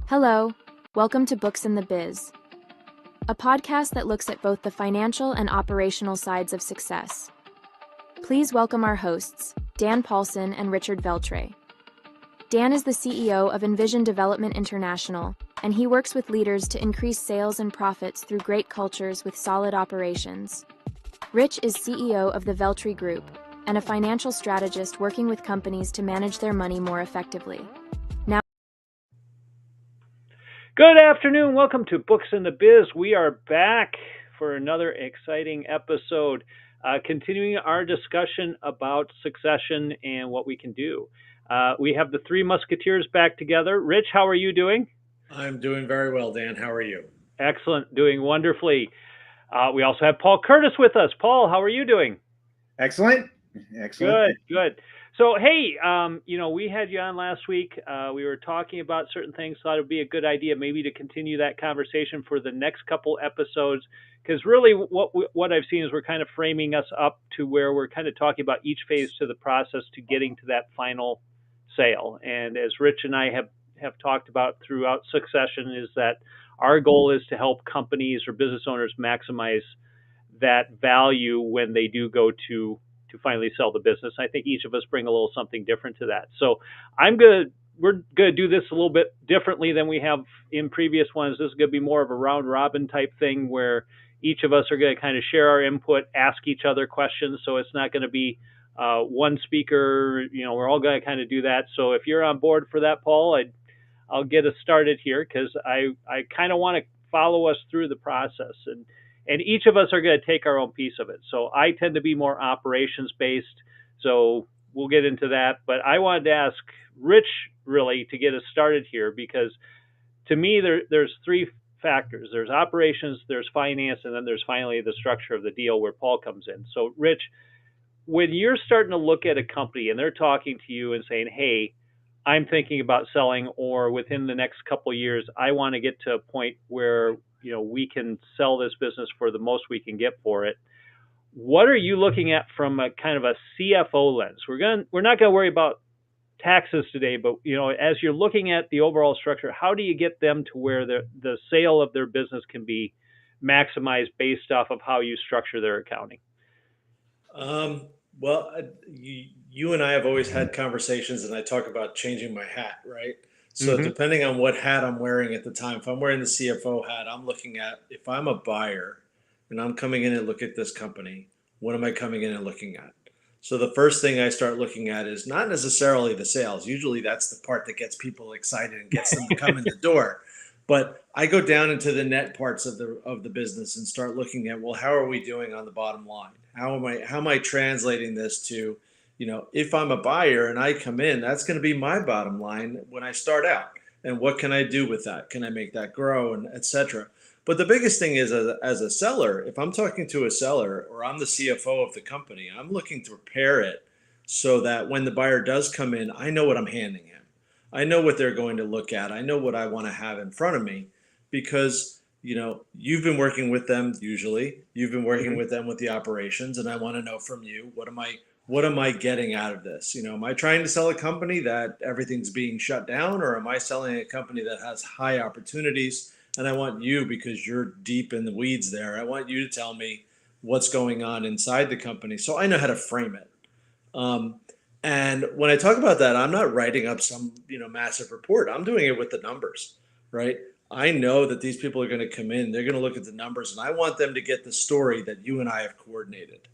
Hello, welcome to Books in the Biz, a podcast that looks at both the financial and operational sides of success. Please welcome our hosts, Dan Paulson and Richard Veltray. Dan is the CEO of Envision Development International, and he works with leaders to increase sales and profits through great cultures with solid operations. Rich is CEO of the Veltray Group and a financial strategist working with companies to manage their money more effectively. Good afternoon. Welcome to Books in the Biz. We are back for another exciting episode, continuing our discussion about succession and what we can do. We have the three musketeers back together. Rich, how are you doing? I'm doing very well, Dan. How are you? Excellent. Doing wonderfully. We also have Paul Curtis with us. Paul, how are you doing? Excellent. Good. So, hey, we had you on last week. We were talking about certain things. Thought it would be a good idea maybe to continue that conversation for the next couple episodes. Because really what I've seen is we're kind of framing us up to where we're kind of talking about each phase to the process to getting to that final sale. And as Rich and I have talked about throughout succession is that our goal is to help companies or business owners maximize that value when they do go to finally sell the business. I think each of us bring a little something different to that. So we're going to do this a little bit differently than we have in previous ones. This is going to be more of a round robin type thing where each of us are going to kind of share our input, ask each other questions. So it's not going to be one speaker, we're all going to kind of do that. So if you're on board for that, Paul, I'll get us started here because I kind of want to follow us through the process. And each of us are going to take our own piece of it. So I tend to be more operations based. So we'll get into that. But I wanted to ask Rich really to get us started here because to me, there's three factors. There's operations, there's finance, and then there's finally the structure of the deal where Paul comes in. So Rich, when you're starting to look at a company and they're talking to you and saying, hey, I'm thinking about selling, or within the next couple of years, I want to get to a point where we can sell this business for the most we can get for it. What are you looking at from a kind of a CFO lens? We're not going to worry about taxes today, but as you're looking at the overall structure, how do you get them to where the sale of their business can be maximized based off of how you structure their accounting? Well, you and I have always had conversations, and I talk about changing my hat, right? So depending on what hat I'm wearing at the time, if I'm wearing the CFO hat, I'm looking at if I'm a buyer and I'm coming in and look at this company, what am I coming in and looking at? So the first thing I start looking at is not necessarily the sales. Usually that's the part that gets people excited and gets them to come in the door. But I go down into the net parts of the business and start looking at, well, how are we doing on the bottom line? How am I translating this to, if I'm a buyer and I come in, that's going to be my bottom line when I start out. And what can I do with that? Can I make that grow and et cetera? But the biggest thing is as a seller, if I'm talking to a seller or I'm the CFO of the company, I'm looking to prepare it so that when the buyer does come in, I know what I'm handing him. I know what they're going to look at. I know what I want to have in front of me because, you've been working with them usually. You've been working with them with the operations, and I want to know from you, what am I getting out of this? Am I trying to sell a company that everything's being shut down, or am I selling a company that has high opportunities? And I want you, because you're deep in the weeds there, I want you to tell me what's going on inside the company so I know how to frame it. And when I talk about that, I'm not writing up some, massive report. I'm doing it with the numbers, right? I know that these people are going to come in, they're going to look at the numbers, and I want them to get the story that you and I have coordinated.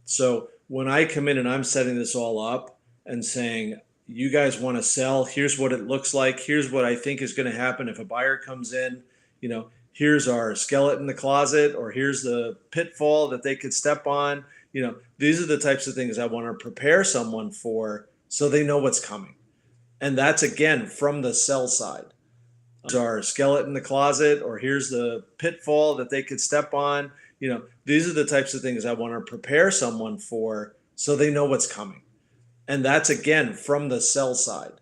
So when I come in and I'm setting this all up and saying, you guys want to sell, here's what it looks like, here's what I think is going to happen if a buyer comes in, here's our skeleton in the closet, or here's the pitfall that they could step on. These are the types of things I want to prepare someone for so they know what's coming. And that's, again, from the sell side. Here's our skeleton in the closet, or here's the pitfall that they could step on. These are the types of things I want to prepare someone for so they know what's coming. And that's, again, from the sell side.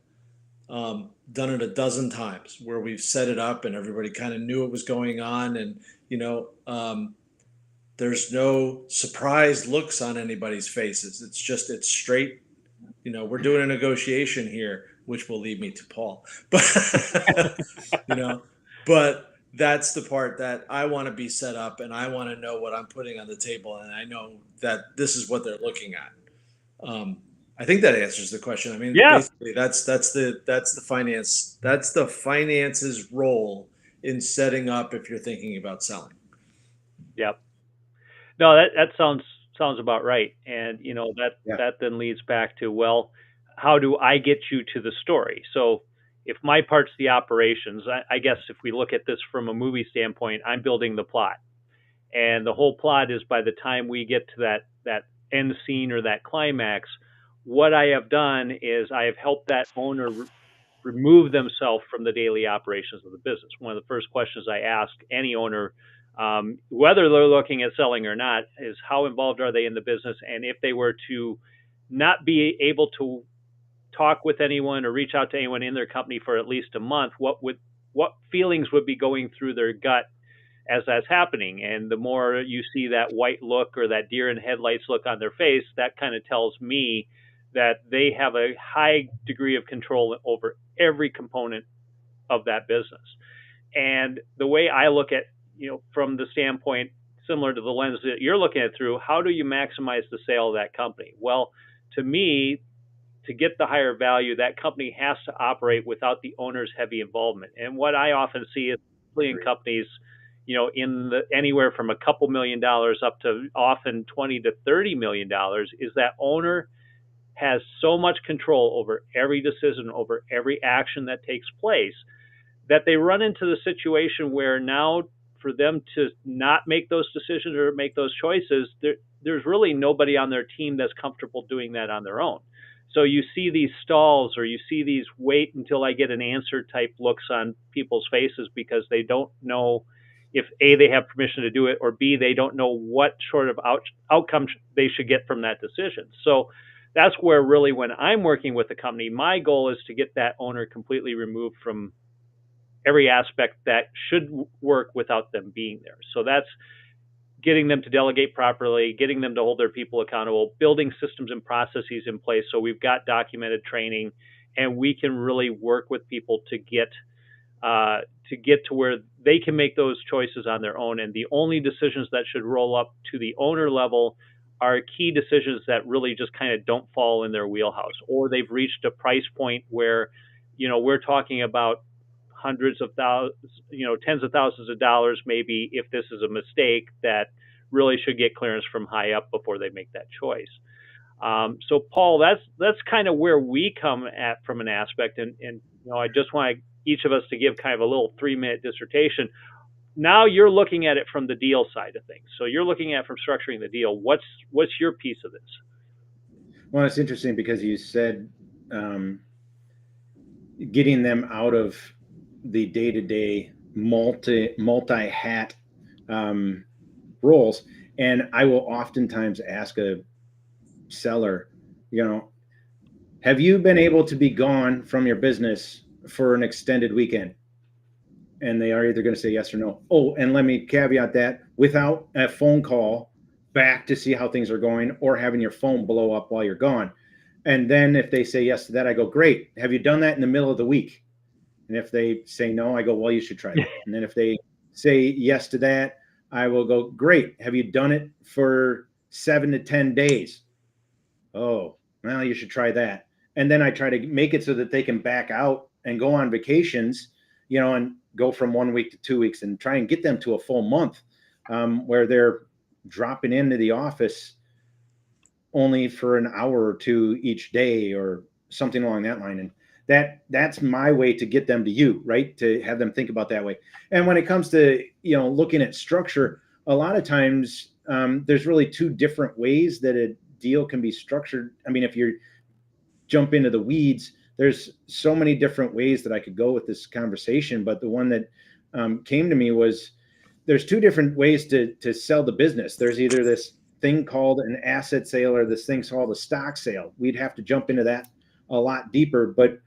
Done it a dozen times where we've set it up and everybody kind of knew what was going on. And, There's no surprised looks on anybody's faces. It's straight. We're doing a negotiation here, which will lead me to Paul. But you know, but that's the part that I want to be set up, and I want to know what I'm putting on the table, and I know that this is what they're looking at. Um, I think that answers the question. I mean, Yeah. basically, that's the finance's role in setting up if you're thinking about selling. Yep. No, that sounds about right. And that Yeah. that then leads back to, well, how do I get you to the story? So if my part's the operations, I guess if we look at this from a movie standpoint, I'm building the plot. And the whole plot is, by the time we get to that end scene or that climax, what I have done is I have helped that owner remove themselves from the daily operations of the business. One of the first questions I ask any owner, whether they're looking at selling or not, is how involved are they in the business? And if they were to not be able to talk with anyone or reach out to anyone in their company for at least a month, what feelings would be going through their gut as that's happening? And the more you see that white look or that deer in headlights look on their face, that kind of tells me that they have a high degree of control over every component of that business. And the way I look at, from the standpoint similar to the lens that you're looking at through, how do you maximize the sale of that company? Well, to me, to get the higher value, that company has to operate without the owner's heavy involvement. And what I often see is in companies, in the anywhere from a couple $1,000,000 up to often $20 to $30 million, is that owner has so much control over every decision, over every action that takes place, that they run into the situation where now, for them to not make those decisions or make those choices, there's really nobody on their team that's comfortable doing that on their own. So you see these stalls, or you see these wait until I get an answer type looks on people's faces, because they don't know if A, they have permission to do it, or B, they don't know what sort of outcome they should get from that decision. So that's where, really, when I'm working with a company, my goal is to get that owner completely removed from every aspect that should work without them being there. So that's getting them to delegate properly, getting them to hold their people accountable, building systems and processes in place so we've got documented training, and we can really work with people to get to where they can make those choices on their own. And the only decisions that should roll up to the owner level are key decisions that really just kind of don't fall in their wheelhouse, or they've reached a price point where, we're talking about hundreds of thousands, tens of thousands of dollars, maybe, if this is a mistake that really should get clearance from high up before they make that choice. So Paul, that's kind of where we come at from an aspect. And I just want each of us to give kind of a little 3-minute dissertation. Now you're looking at it from the deal side of things. So you're looking at from structuring the deal. What's your piece of this? Well, it's interesting because you said getting them out of the day-to-day multi-hat roles. And I will oftentimes ask a seller, have you been able to be gone from your business for an extended weekend? And they are either going to say yes or no. Oh, and let me caveat that without a phone call back to see how things are going, or having your phone blow up while you're gone. And then if they say yes to that, I go, great. Have you done that in the middle of the week? And if they say no, I go, well, you should try that. And then if they say yes to that, I will go, great. Have you done it for 7 to 10 days? Oh, well, you should try that. And then I try to make it so that they can back out and go on vacations, and go from 1 week to 2 weeks, and try and get them to a full month where they're dropping into the office only for an hour or two each day, or something along that line. And that's my way to get them to you, right? To have them think about that way. And when it comes to, looking at structure, a lot of times there's really 2 different ways that a deal can be structured. I mean, if you jump into the weeds, there's so many different ways that I could go with this conversation. But the one that came to me was, there's 2 different ways to sell the business. There's either this thing called an asset sale, or this thing called a stock sale. We'd have to jump into that a lot deeper. But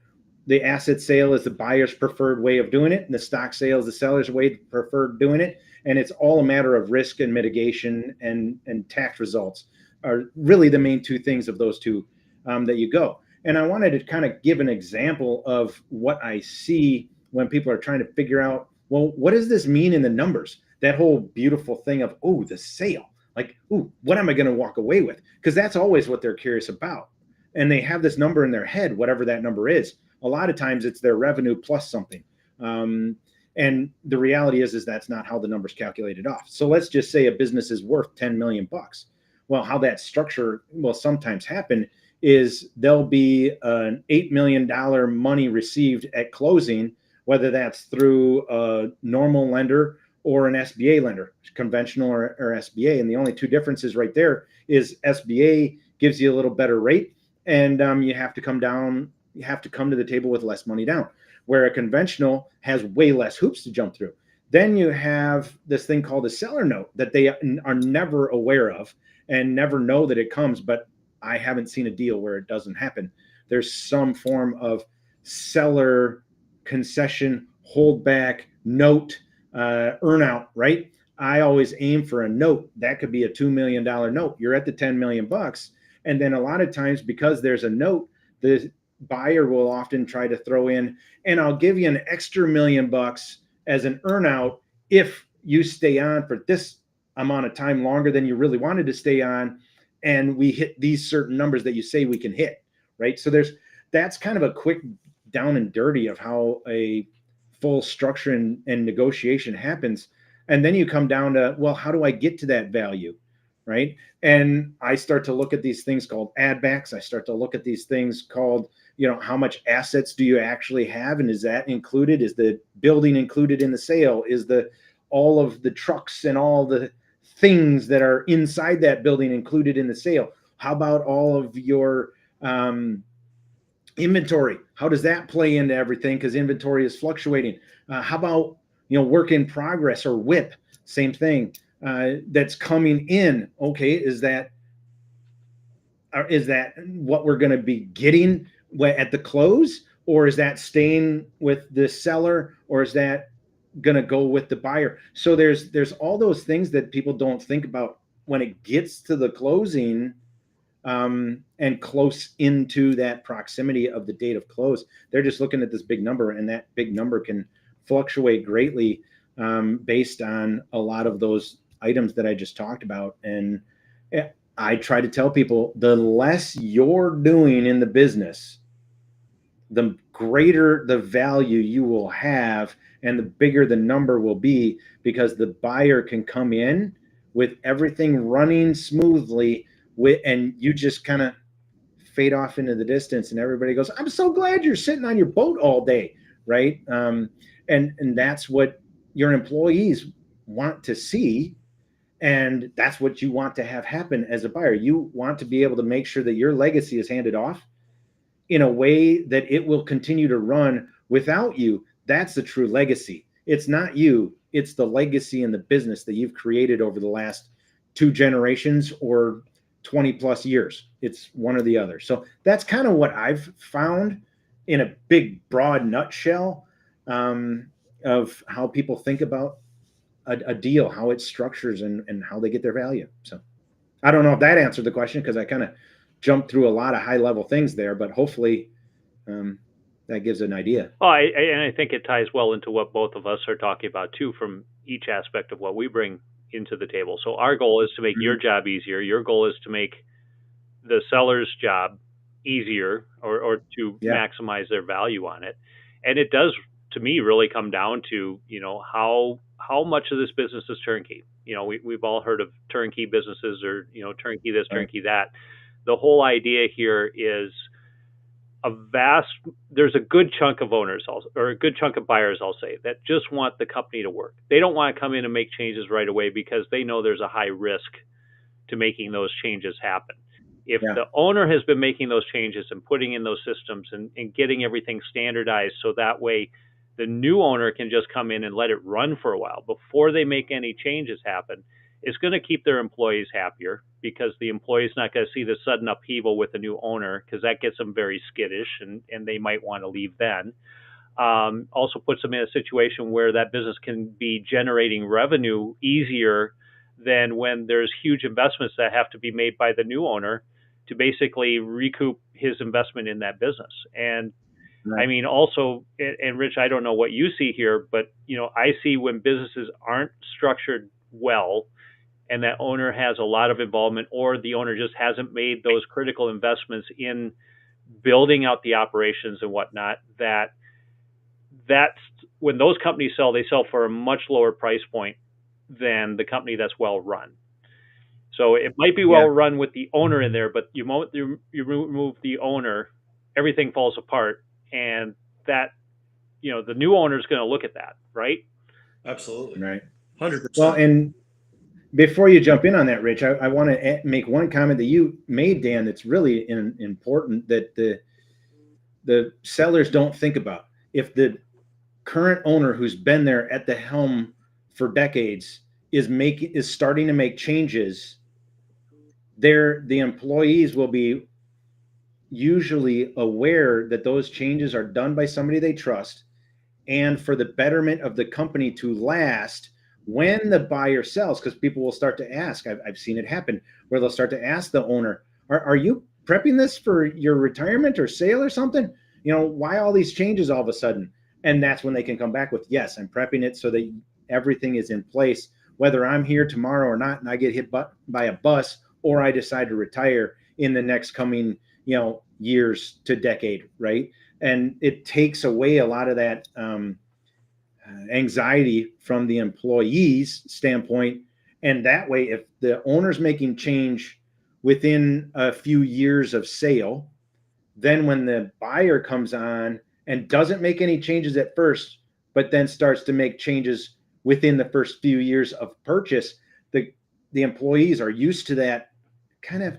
the asset sale is the buyer's preferred way of doing it, and the stock sale is the seller's way preferred doing it. And it's all a matter of risk and mitigation and tax results are really the main two things of those two that you go. And I wanted to kind of give an example of what I see when people are trying to figure out, well, what does this mean in the numbers? That whole beautiful thing of, oh, the sale. Like, ooh, what am I going to walk away with? Because that's always what they're curious about. And they have this number in their head, whatever that number is. A lot of times it's their revenue plus something. And the reality is that's not how the number's calculated off. So let's just say a business is worth 10 million bucks. Well, how that structure will sometimes happen is there'll be an $8 million money received at closing, whether that's through a normal lender or an SBA lender, conventional or SBA. And the only two differences right there is SBA gives you a little better rate, and you have to come to the table with less money down, where a conventional has way less hoops to jump through. Then you have this thing called a seller note that they are never aware of and never know that it comes, but I haven't seen a deal where it doesn't happen. There's some form of seller concession, holdback, note, earnout, right? I always aim for a note. That could be a $2 million note. You're at the 10 million bucks. And then a lot of times, because there's a note, the buyer will often try to throw in, and I'll give you an extra $1 million as an earnout if you stay on for this amount of time longer than you really wanted to stay on, and we hit these certain numbers that you say we can hit, right? So that's kind of a quick down and dirty of how a full structure and negotiation happens. And then you come down to, well, how do I get to that value, right? And I start to look at these things called add backs. I start to look at these things called, how much assets do you actually have? And is that included? Is the building included in the sale? Is all of the trucks and all the things that are inside that building included in the sale? How about all of your inventory? How does that play into everything? Because inventory is fluctuating. How about, work in progress or WIP? Same thing. That's coming in. Okay, is that what we're going to be getting at the close, or is that staying with the seller, or is that going to go with the buyer? So there's all those things that people don't think about when it gets to the closing, and close into that proximity of the date of close. They're just looking at this big number, and that big number can fluctuate greatly based on a lot of those items that I just talked about. And I try to tell people, the less you're doing in the business, the greater the value you will have and the bigger the number will be, because the buyer can come in with everything running smoothly and you just kind of fade off into the distance, and everybody goes, I'm so glad you're sitting on your boat all day, right? And that's what your employees want to see. And that's what you want to have happen as a buyer. You want to be able to make sure that your legacy is handed off in a way that it will continue to run without you. That's the true legacy. It's not you, it's the legacy in the business that you've created over the last 2 generations or 20 plus years. It's one or the other. So that's kind of what I've found in a big, broad nutshell of how people think about a deal, how it structures and how they get their value. So I don't know if that answered the question, because I kind of jumped through a lot of high level things there, but hopefully that gives an idea. Oh, and I think it ties well into what both of us are talking about too, from each aspect of what we bring into the table. So our goal is to make your job easier. Your goal is to make the seller's job easier, or to maximize their value on it. And it does, to me, really come down to, how much of this business is turnkey. We've all heard of turnkey businesses, or, turnkey this, turnkey that. The whole idea here is there's a good chunk of owners also, or a good chunk of buyers, I'll say, that just want the company to work. They don't want to come in and make changes right away, because they know there's a high risk to making those changes happen. If the owner has been making those changes and putting in those systems and getting everything standardized, so that way the new owner can just come in and let it run for a while before they make any changes happen, is going to keep their employees happier, because the employee's not going to see the sudden upheaval with a new owner, because that gets them very skittish, and they might want to leave then. Also puts them in a situation where that business can be generating revenue easier than when there's huge investments that have to be made by the new owner to basically recoup his investment in that business. And Right. I mean, also, and Rich, I don't know what you see here, but I see when businesses aren't structured well, and that owner has a lot of involvement, or the owner just hasn't made those critical investments in building out the operations and whatnot, that's when those companies sell, they sell for a much lower price point than the company that's well run. So it might be well run with the owner in there, but you remove the owner, everything falls apart, and that the new owner is going to look at that, right? Absolutely, Right. 100%. Well, and before you jump in on that, Rich, I want to make one comment that you made, Dan, that's really important, that the sellers don't think about. If the current owner, who's been there at the helm for decades, is starting to make changes, the employees will be usually aware that those changes are done by somebody they trust, and for the betterment of the company to last when the buyer sells. Because people will start to ask, I've seen it happen, where they'll start to ask the owner, are you prepping this for your retirement or sale or something? Why all these changes all of a sudden? And that's when they can come back with, yes, I'm prepping it so that everything is in place, whether I'm here tomorrow or not, and I get hit by a bus, or I decide to retire in the next coming years to decade, right? And it takes away a lot of that anxiety from the employee's standpoint. And that way, if the owner's making change within a few years of sale, then when the buyer comes on and doesn't make any changes at first, but then starts to make changes within the first few years of purchase, the employees are used to that kind of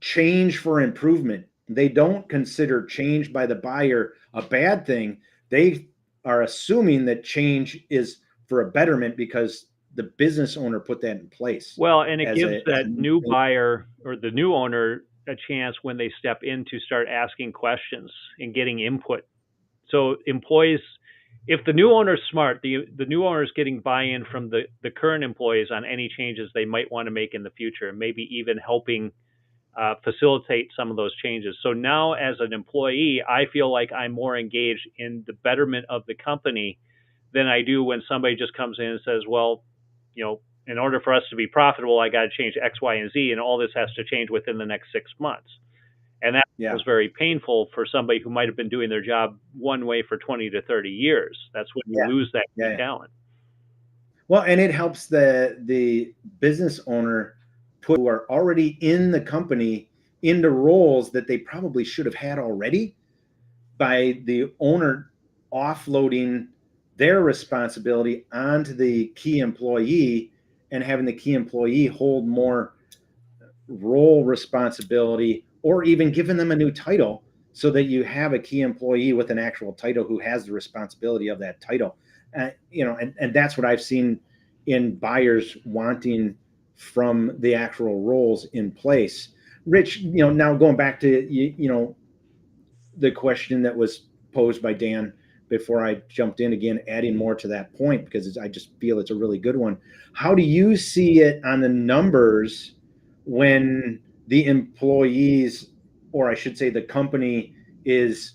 change for improvement. They don't consider change by the buyer a bad thing. They are assuming that change is for a betterment because the business owner put that in place. Well, and it gives that new buyer or the new owner a chance when they step in to start asking questions and getting input. So employees, if the new owner is smart, the new owner is getting buy-in from the current employees on any changes they might want to make in the future, and maybe even helping facilitate some of those changes. So now as an employee, I feel like I'm more engaged in the betterment of the company than I do when somebody just comes in and says, well, in order for us to be profitable, I got to change X, Y, and Z, and all this has to change within the next 6 months. And that was very painful for somebody who might have been doing their job one way for 20 to 30 years. That's when you lose that talent. Well, and it helps the business owner who are already in the company into roles that they probably should have had already, by the owner offloading their responsibility onto the key employee and having the key employee hold more role responsibility, or even giving them a new title so that you have a key employee with an actual title who has the responsibility of that title. And that's what I've seen in buyers wanting from the actual roles in place. Rich, now going back to, the question that was posed by Dan before I jumped in again, adding more to that point, because I just feel it's a really good one. How do you see it on the numbers when the employees, or I should say the company, is,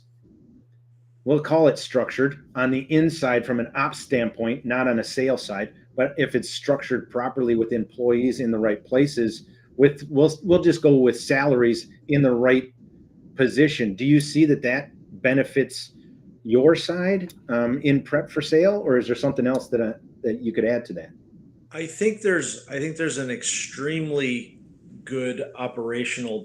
we'll call it structured on the inside from an ops standpoint, not on a sales side, but if it's structured properly with employees in the right places, we'll just go with salaries in the right position. Do you see that benefits your side in prep for sale, or is there something else that you could add to that? I think there's an extremely good operational,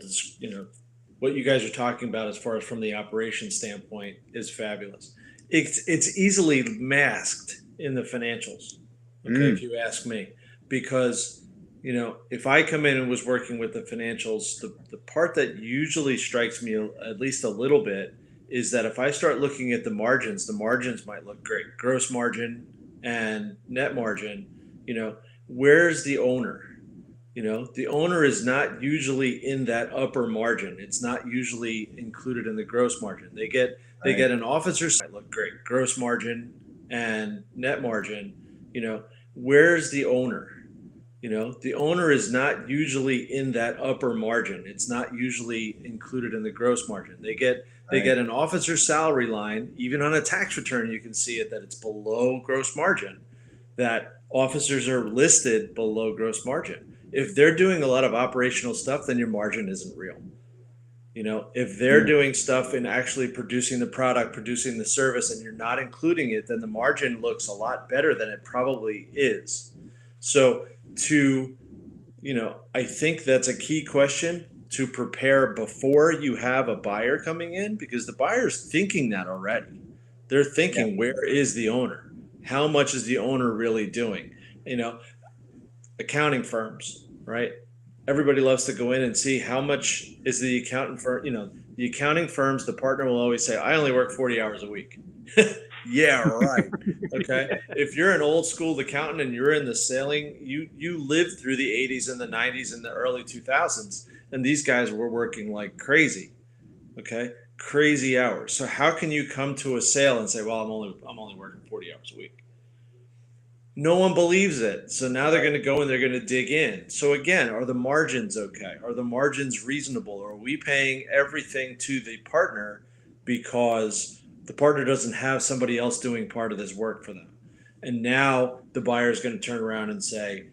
what you guys are talking about as far as from the operation standpoint is fabulous. It's easily masked in the financials, okay, if you ask me, because if I come in and was working with the financials, the part that usually strikes me at least a little bit is that if I start looking at the margins might look great. Gross margin and net margin, where's the owner? The owner is not usually in that upper margin. It's not usually included in the gross margin. They get an officer's look great, gross margin and net margin. Where's the owner? The owner is not usually in that upper margin. It's not usually included in the gross margin. They get an officer's salary line. Even on a tax return, you can see it that it's below gross margin. That officers are listed below gross margin. If they're doing a lot of operational stuff, then your margin isn't real. If they're doing stuff in actually producing the product, producing the service, and you're not including it, then the margin looks a lot better than it probably is. So I think that's a key question to prepare before you have a buyer coming in, because the buyer's thinking that already. They're thinking, where is the owner? How much is the owner really doing? Accounting firms, right? Everybody loves to go in and see how much is the accountant firm. The accounting firms, the partner will always say, I only work 40 hours a week. Yeah, right. Okay. If you're an old school accountant and you're in the sailing, you lived through the 80s and the 90s and the early 2000s, and these guys were working like crazy. Okay. Crazy hours. So how can you come to a sale and say, well, I'm only working 40 hours a week? No one believes it. So now they're going to go and they're going to dig in. So again, are the margins okay? Are the margins reasonable? Or are we paying everything to the partner because the partner doesn't have somebody else doing part of this work for them? And now the buyer is going to turn around and say,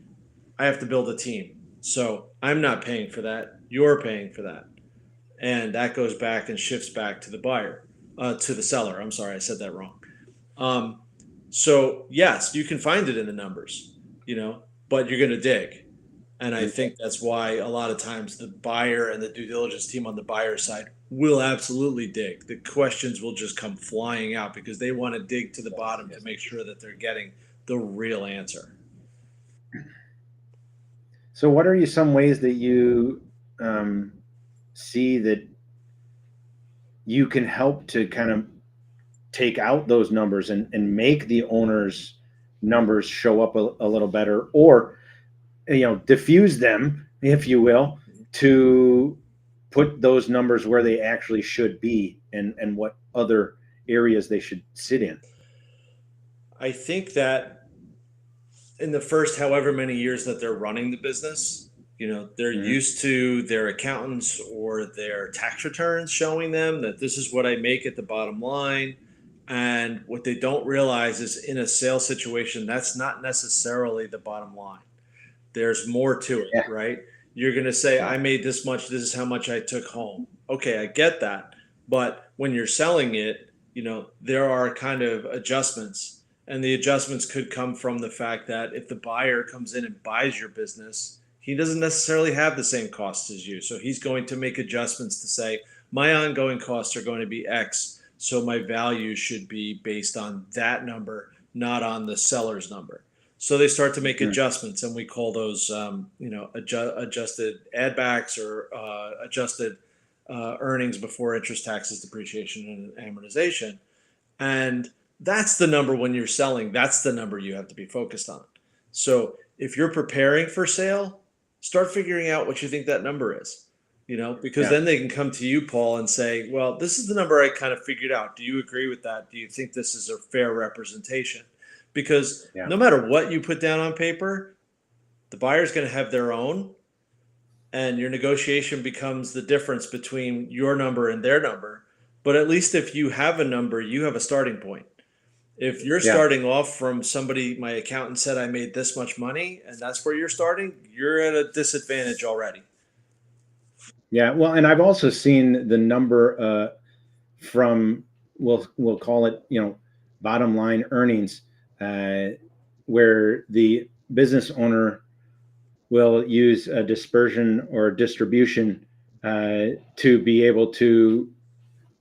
I have to build a team. So I'm not paying for that. You're paying for that. And that goes back and shifts back to the buyer, to the seller. I'm sorry, I said that wrong. So yes, you can find it in the numbers, but you're going to dig. And I think that's why a lot of times the buyer and the due diligence team on the buyer side will absolutely dig. The questions will just come flying out because they want to dig to the bottom to make sure that they're getting the real answer. So what are some ways that you see that you can help to kind of take out those numbers and make the owner's numbers show up a little better, or diffuse them, if you will, to put those numbers where they actually should be and what other areas they should sit in? I think that in the first however many years that they're running the business, they're used to their accountants or their tax returns showing them that this is what I make at the bottom line. And what they don't realize is in a sales situation, that's not necessarily the bottom line. There's more to it, right? You're going to say, I made this much. This is how much I took home. Okay, I get that. But when you're selling it, there are kind of adjustments. And the adjustments could come from the fact that if the buyer comes in and buys your business, he doesn't necessarily have the same costs as you. So he's going to make adjustments to say, my ongoing costs are going to be X. So my value should be based on that number, not on the seller's number. So they start to make adjustments, and we call those, adjusted add backs or adjusted earnings before interest, taxes, depreciation, and amortization. And that's the number when you're selling. That's the number you have to be focused on. So if you're preparing for sale, start figuring out what you think that number is. Because then they can come to you, Paul, and say, well, this is the number I kind of figured out. Do you agree with that? Do you think this is a fair representation? Because no matter what you put down on paper, the buyer's going to have their own, and your negotiation becomes the difference between your number and their number. But at least if you have a number, you have a starting point. If you're starting off from somebody, my accountant said I made this much money, and that's where you're starting, you're at a disadvantage already. Yeah, well, and I've also seen the number from we'll call it bottom line earnings, where the business owner will use a dispersion or distribution to be able to,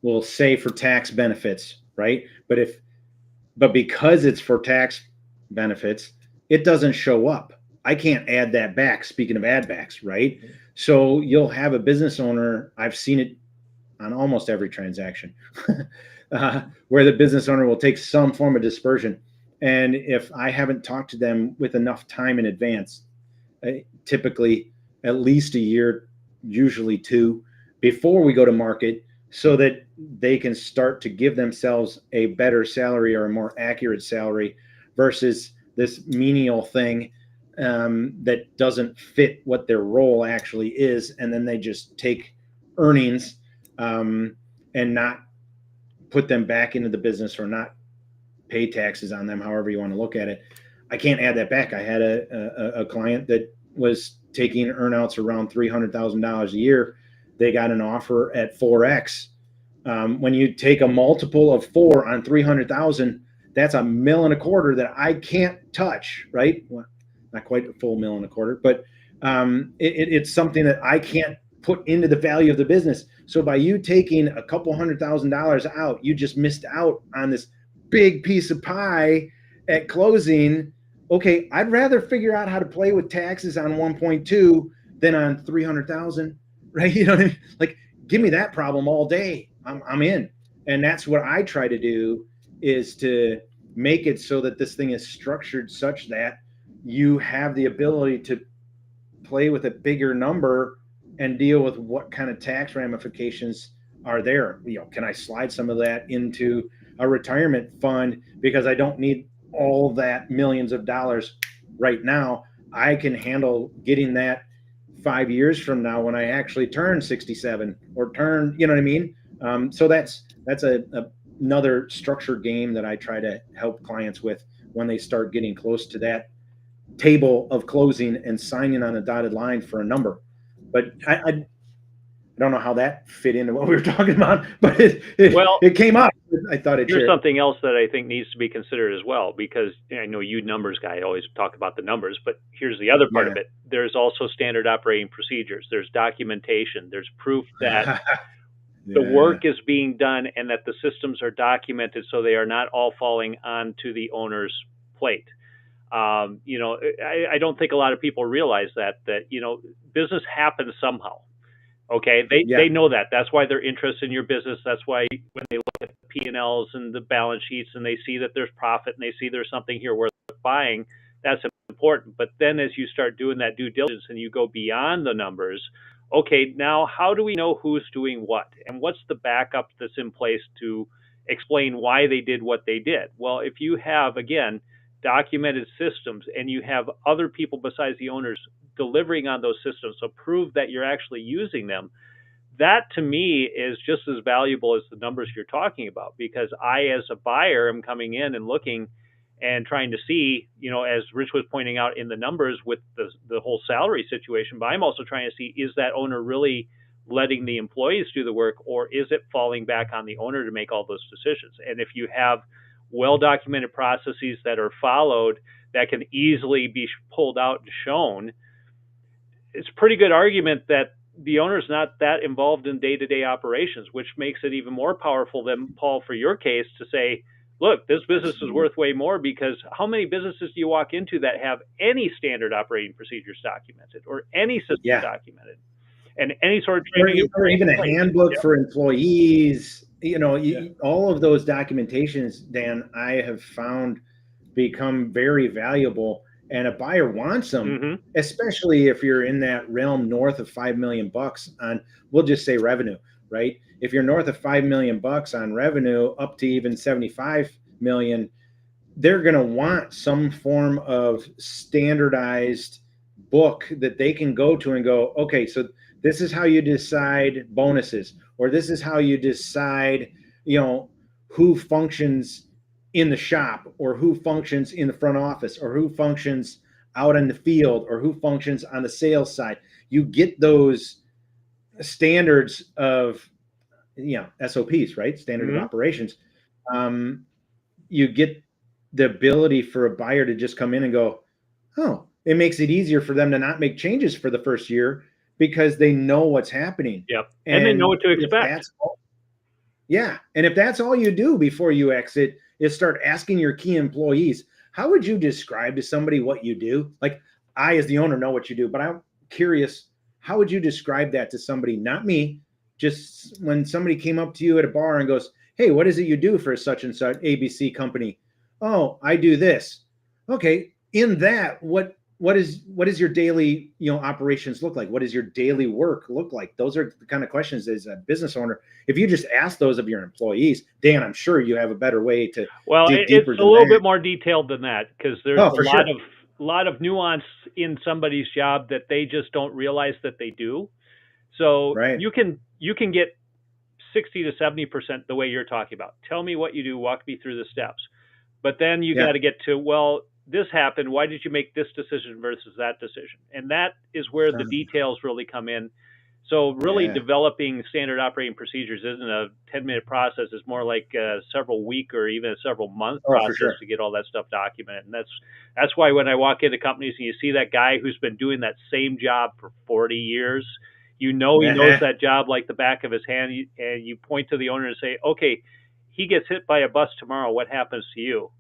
we'll say, for tax benefits, right? But because it's for tax benefits, it doesn't show up. I can't add that back. Speaking of add backs, right? So you'll have a business owner, I've seen it on almost every transaction, where the business owner will take some form of dispersion And if I haven't talked to them with enough time in advance, typically at least a year, usually 2, before we go to market, so that they can start to give themselves a better salary or a more accurate salary versus this menial thing that doesn't fit what their role actually is. And then they just take earnings and not put them back into the business or not pay taxes on them, however you want to look at it. I can't add that back. I had a client that was taking earnouts around $300,000 a year. They got an offer at 4x. When you take a multiple of 4 on 300,000, that's $1.25 million that I can't touch, right? Well, not quite a full $1.25 million, but it's something that I can't put into the value of the business. So by you taking a couple $100,000 out, you just missed out on this big piece of pie at closing. Okay, I'd rather figure out how to play with taxes on 1.2 than on 300,000, right? You know what I mean? Like, give me that problem all day. I'm in. And that's what I try to do, is to make it so that this thing is structured such that you have the ability to play with a bigger number and deal with what kind of tax ramifications are there. You know, can I slide some of that into a retirement fund because I don't need all that millions of dollars right now? I can handle getting that 5 years from now when I actually turn 67 or turn, you know what I mean? So that's another structured game that I try to help clients with when they start getting close to that table of closing and signing on a dotted line for a number. But I don't know how that fit into what we were talking about, but it came up. I thought it Here's something else that I think needs to be considered as well, because I know you numbers guy always talk about the numbers, but here's the other part of it. There's also standard operating procedures. There's documentation. There's proof that the work is being done and that the systems are documented so they are not all falling onto the owner's plate. You know, I don't think a lot of people realize that, you know, business happens somehow. Okay. They know that. That's why they're interested in your business. That's why when they look at the P&Ls and the balance sheets and they see that there's profit and they see there's something here worth buying, that's important. But then as you start doing that due diligence and you go beyond the numbers, okay, now how do we know who's doing what? And what's the backup that's in place to explain why they did what they did? Well, if you have, again, documented systems and you have other people besides the owners delivering on those systems, so prove that you're actually using them, that to me is just as valuable as the numbers you're talking about, because I, as a buyer, am coming in and looking and trying to see, you know, as Rich was pointing out in the numbers with the whole salary situation, but I'm also trying to see, is that owner really letting the employees do the work, or is it falling back on the owner to make all those decisions? And if you have well-documented processes that are followed that can easily be pulled out and shown, it's a pretty good argument that the owner's not that involved in day-to-day operations, which makes it even more powerful than, Paul, for your case, to say, look, this business is worth way more, because how many businesses do you walk into that have any standard operating procedures documented or any system documented and any sort of training? Or even a handbook for employees, you know, all of those documentations, Dan, I have found become very valuable. And a buyer wants them, especially if you're in that realm north of $5 million on, we'll just say revenue, right? If you're north of $5 million on revenue, up to even 75 million, they're going to want some form of standardized book that they can go to and go, okay, so this is how you decide bonuses, or this is how you decide, you know, who functions in the shop, or who functions in the front office, or who functions out in the field, or who functions on the sales side. You get those standards of, you know, SOPs, right? Standard of operations. You get the ability for a buyer to just come in and go, oh, it makes it easier for them to not make changes for the first year because they know what's happening. Yep. And they know what to expect. And if that's all you do before you exit is start asking your key employees, how would you describe to somebody what you do? Like, I, as the owner, know what you do, but I'm curious, how would you describe that to somebody? Not me, just when somebody came up to you at a bar and goes, hey, what is it you do for such and such ABC company? Oh, I do this. Okay. In that, what is your daily, operations look like? What does your daily work look like? Those are the kind of questions as a business owner. If you just ask those of your employees, Dan, I'm sure you have a better way to dig it's deeper a than little that. bit more detailed than that, because there's Oh, for sure. lot of nuance in somebody's job that they just don't realize that they do. So Right. you can get 60 to 70% the way you're talking about. Tell me what you do, walk me through the steps. But then you Yeah. got to get to, well, this happened. Why did you make this decision versus that decision? And that is where the details really come in. So really Yeah. developing standard operating procedures isn't a 10-minute process. It's more like a several week or even a several month Oh, for process sure. to get all that stuff documented. And that's why when I walk into companies and you see that guy who's been doing that same job for 40 years, he knows that job like the back of his hand, and you point to the owner and say, okay, he gets hit by a bus tomorrow, what happens to you?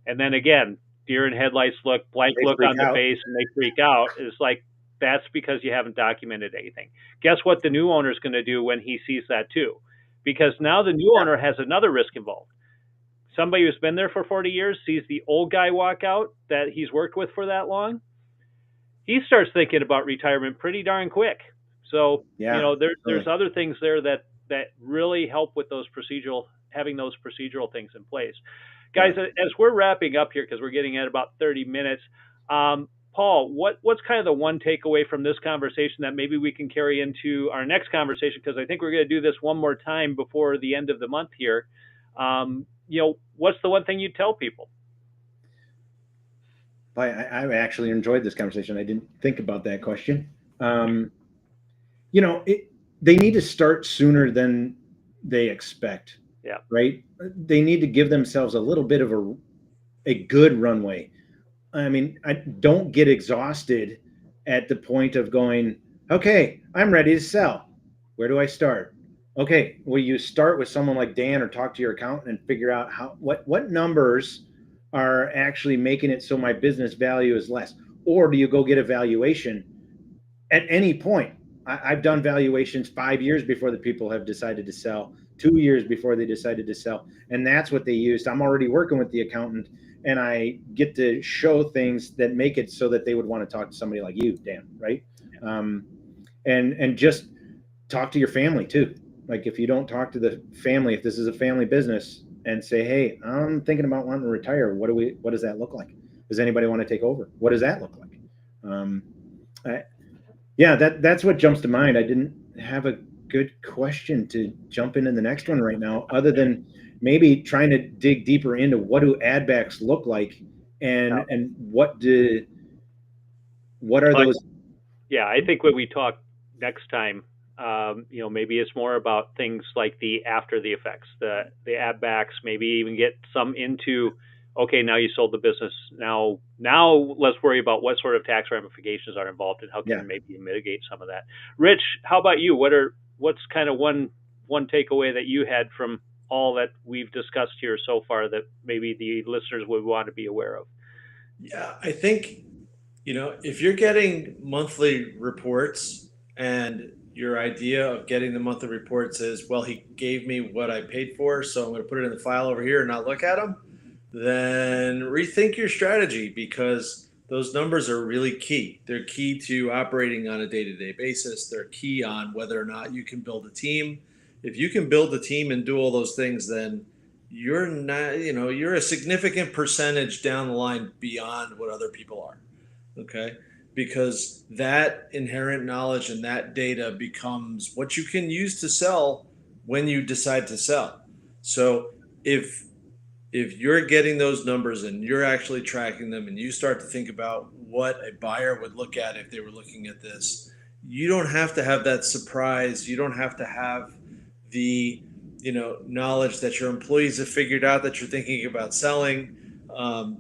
And then again, deer in headlights look, blank They look freak on the out. face, and they freak out. It's like, that's because you haven't documented anything. Guess what the new owner is going to do when he sees that too? Because now the new owner has another risk involved. Somebody who's been there for 40 years sees the old guy walk out that he's worked with for that long. He starts thinking about retirement pretty darn quick. So, Yeah. there's other things there that really help with having those procedural things in place. Guys, as we're wrapping up here, because we're getting at about 30 minutes, Paul, what's kind of the one takeaway from this conversation that maybe we can carry into our next conversation? Because I think we're going to do this one more time before the end of the month here. What's the one thing you tell people? I actually enjoyed this conversation. I didn't think about that question. They need to start sooner than they expect. Yeah. Right. They need to give themselves a little bit of a good runway. I mean, I don't get exhausted at the point of going, okay, I'm ready to sell. Where do I start? Okay, well, you start with someone like Dan or talk to your accountant and figure out what numbers are actually making it so my business value is less. Or do you go get a valuation at any point? I've done valuations 5 years before the people have decided to sell, 2 years before they decided to sell. And that's what they used. I'm already working with the accountant, and I get to show things that make it so that they would want to talk to somebody like you, Dan, right? And just talk to your family too. Like, if you don't talk to the family, if this is a family business, and say, hey, I'm thinking about wanting to retire. What does that look like? Does anybody want to take over? What does that look like? That's what jumps to mind. I didn't have a good question to jump into the next one right now, other than maybe trying to dig deeper into what do add backs look like, and what are those? Yeah, I think when we talk next time, maybe it's more about things like the after the effects, the add backs, maybe even get some into, okay, now you sold the business. Now let's worry about what sort of tax ramifications are involved and how can maybe mitigate some of that. Rich, how about you? What's kind of one takeaway that you had from all that we've discussed here so far that maybe the listeners would want to be aware of? Yeah, I think, if you're getting monthly reports and your idea of getting the monthly reports is, well, he gave me what I paid for, so I'm going to put it in the file over here and not look at them, then rethink your strategy, because those numbers are really key. They're key to operating on a day-to-day basis. They're key on whether or not you can build a team. If you can build a team and do all those things, then you're not, you're a significant percentage down the line beyond what other people are. Okay. Because that inherent knowledge and that data becomes what you can use to sell when you decide to sell. So if you're getting those numbers and you're actually tracking them, and you start to think about what a buyer would look at if they were looking at this, you don't have to have that surprise. You don't have to have the knowledge that your employees have figured out that you're thinking about selling,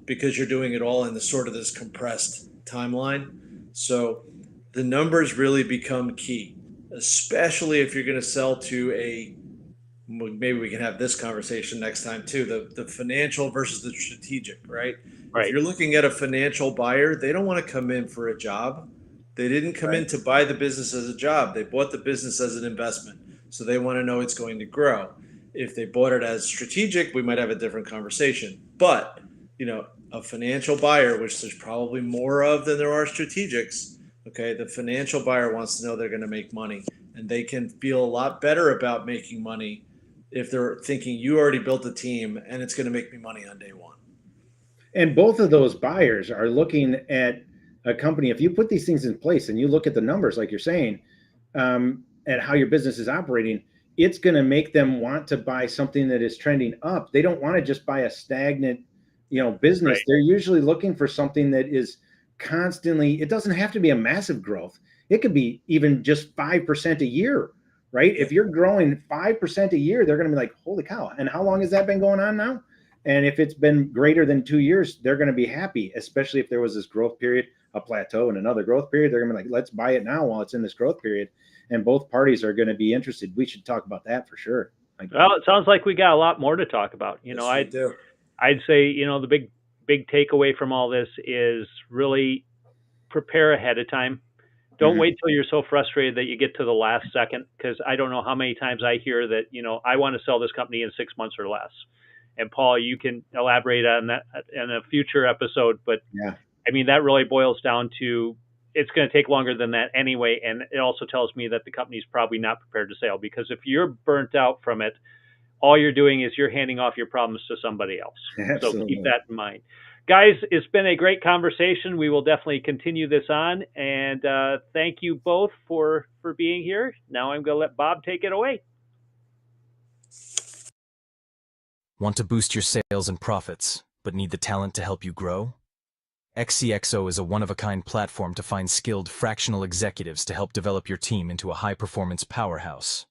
because you're doing it all in this compressed timeline. So the numbers really become key, especially if you're going to sell to maybe we can have this conversation next time too, the financial versus the strategic, right? If you're looking at a financial buyer, they don't want to come in for a job. They didn't come in to buy the business as a job. They bought the business as an investment. So they want to know it's going to grow. If they bought it as strategic, we might have a different conversation. But a financial buyer, which there's probably more of than there are strategics. Okay. The financial buyer wants to know they're going to make money, and they can feel a lot better about making money if they're thinking you already built a team and it's going to make me money on day one. And both of those buyers are looking at a company. If you put these things in place and you look at the numbers, like you're saying, at how your business is operating, it's going to make them want to buy something that is trending up. They don't want to just buy a stagnant, business. Right. They're usually looking for something that is constantly, it doesn't have to be a massive growth. It could be even just 5% a year, right? If you're growing 5% a year, they're going to be like, holy cow. And how long has that been going on now? And if it's been greater than 2 years, they're going to be happy, especially if there was this growth period, a plateau and another growth period. They're going to be like, let's buy it now while it's in this growth period. And both parties are going to be interested. We should talk about that for sure. Well, it sounds like we got a lot more to talk about. I'd say, the big takeaway from all this is really prepare ahead of time. Don't wait till you're so frustrated that you get to the last second, because I don't know how many times I hear that, I want to sell this company in 6 months or less. And Paul, you can elaborate on that in a future episode. But yeah, I mean, that really boils down to it's going to take longer than that anyway. And it also tells me that the company's probably not prepared to sell, because if you're burnt out from it, all you're doing is you're handing off your problems to somebody else. Absolutely. So keep that in mind. Guys, it's been a great conversation. We will definitely continue this on. And thank you both for being here. Now I'm going to let Bob take it away. Want to boost your sales and profits, but need the talent to help you grow? XCXO is a one-of-a-kind platform to find skilled fractional executives to help develop your team into a high-performance powerhouse.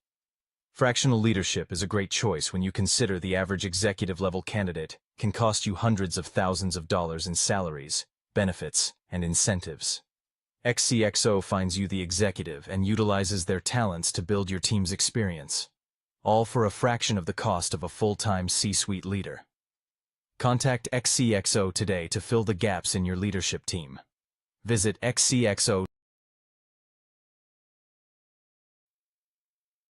Fractional leadership is a great choice when you consider the average executive-level candidate can cost you hundreds of thousands of dollars in salaries, benefits, and incentives. XCXO finds you the executive and utilizes their talents to build your team's experience, all for a fraction of the cost of a full-time C-suite leader. Contact XCXO today to fill the gaps in your leadership team. Visit xcxo.com